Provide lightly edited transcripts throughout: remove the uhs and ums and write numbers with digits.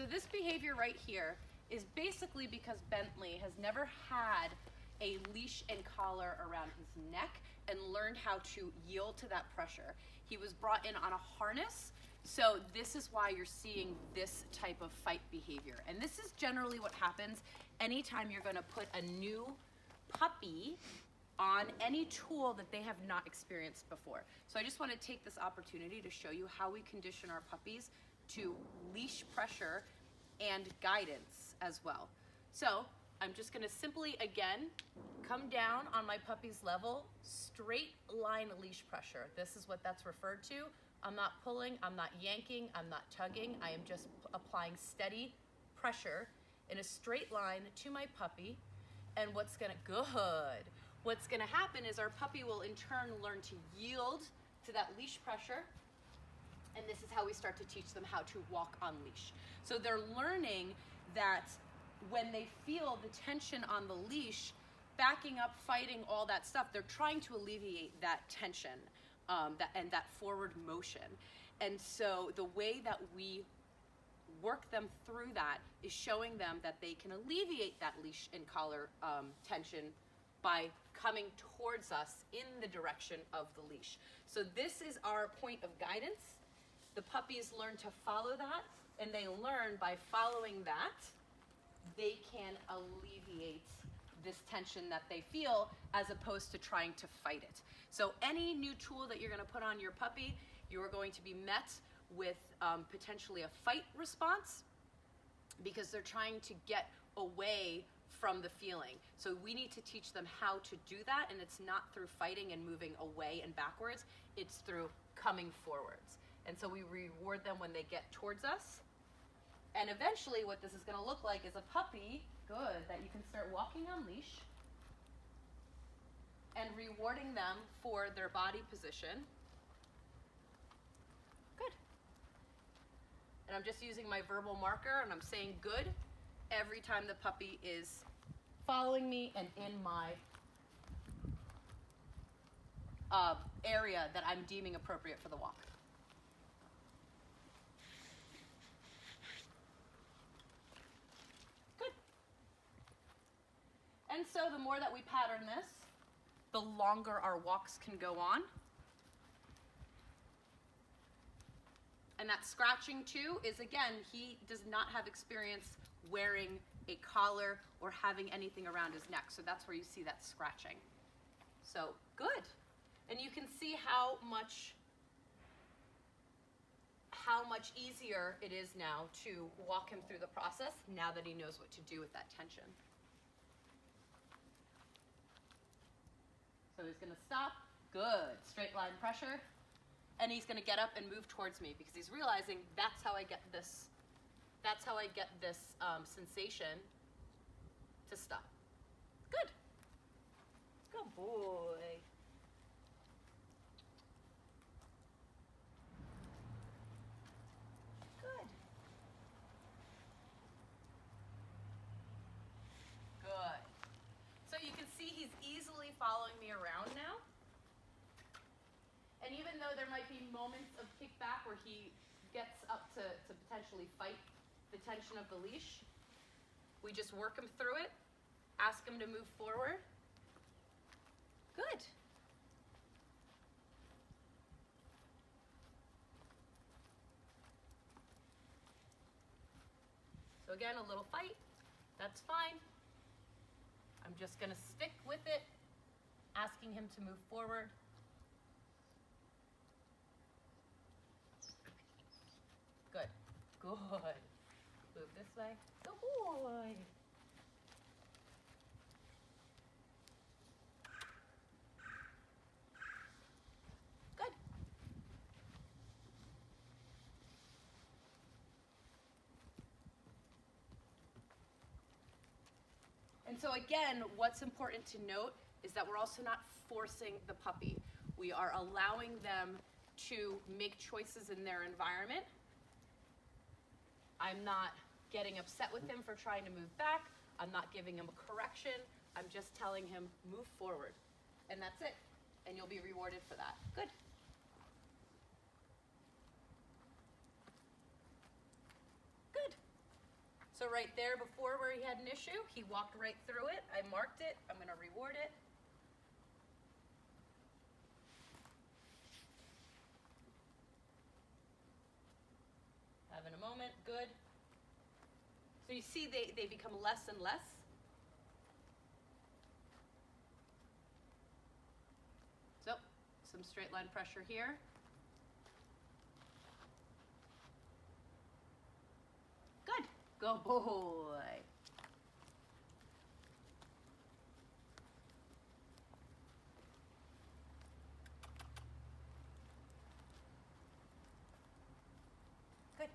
So this behavior right here is basically because Bentley has never had a leash and collar around his neck and learned how to yield to that pressure. He was brought in on a harness, so this is why you're seeing this type of fight behavior. And this is generally what happens anytime you're gonna put a new puppy on any tool that they have not experienced before. So I just want to take this opportunity to show you how we condition our puppies to leash pressure and guidance as well. So I'm just going to simply, again, come down on my puppy's level, straight line leash pressure. This is what that's referred to. I'm not pulling, I'm not yanking, I'm not tugging. I am just applying steady pressure in a straight line to my puppy. And what's going to happen is our puppy will in turn learn to yield to that leash pressure, and this is how we start to teach them how to walk on leash. So they're learning that when they feel the tension on the leash, backing up, fighting, all that stuff, they're trying to alleviate that tension and that forward motion. And so the way that we work them through that is showing them that they can alleviate that leash and collar tension by coming towards us in the direction of the leash. So this is our point of guidance. The puppies learn to follow that, and they learn by following that, they can alleviate this tension that they feel as opposed to trying to fight it. So any new tool that you're gonna put on your puppy, you are going to be met with potentially a fight response because they're trying to get away from the feeling. So we need to teach them how to do that, and it's not through fighting and moving away and backwards, it's through coming forwards. And so we reward them when they get towards us. And eventually what this is gonna look like is a puppy, good, that you can start walking on leash and rewarding them for their body position. Good. And I'm just using my verbal marker and I'm saying good every time the puppy is following me and in my area that I'm deeming appropriate for the walk. Good. And so the more that we pattern this, the longer our walks can go on. And that scratching too is, again, he does not have experience wearing a collar or having anything around his neck. So that's where you see that scratching. So good. And you can see how much easier it is now to walk him through the process now that he knows what to do with that tension. So he's gonna stop, good, straight line pressure, and he's gonna get up and move towards me because he's realizing that's how I get this sensation to stop. Good. Good boy. Good. Good. So you can see he's easily following me around now. And even though there might be moments of kickback where he gets up to potentially fight the tension of the leash, we just work him through it, ask him to move forward. Good. So again, a little fight, that's fine. I'm just gonna stick with it, asking him to move forward. Good. Good. Move this way. Good boy. Good. And so again, what's important to note is that we're also not forcing the puppy. We are allowing them to make choices in their environment. I'm not getting upset with him for trying to move back. I'm not giving him a correction. I'm just telling him, move forward. And that's it. And you'll be rewarded for that. Good. Good. right there before where he had an issue. He walked right through it. I marked it. I'm going to reward it. Having a moment. Good. So you see they become less and less. So some straight line pressure here. Good. Go boy. Good.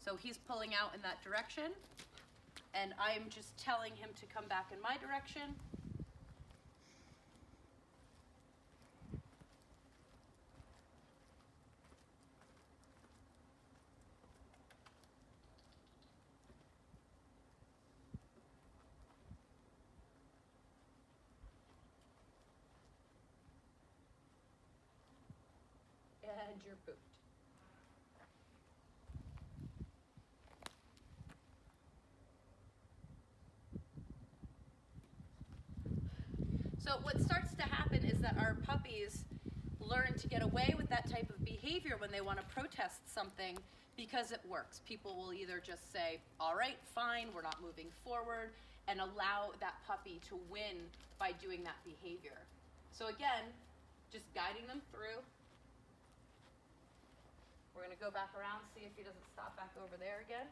So he's pulling out in that direction, and I'm just telling him to come back in my direction. And you're boot. So what starts to happen is that our puppies learn to get away with that type of behavior when they want to protest something because it works. People will either just say, all right, fine, we're not moving forward, and allow that puppy to win by doing that behavior. So again, just guiding them through. We're going to go back around, see if he doesn't stop back over there again.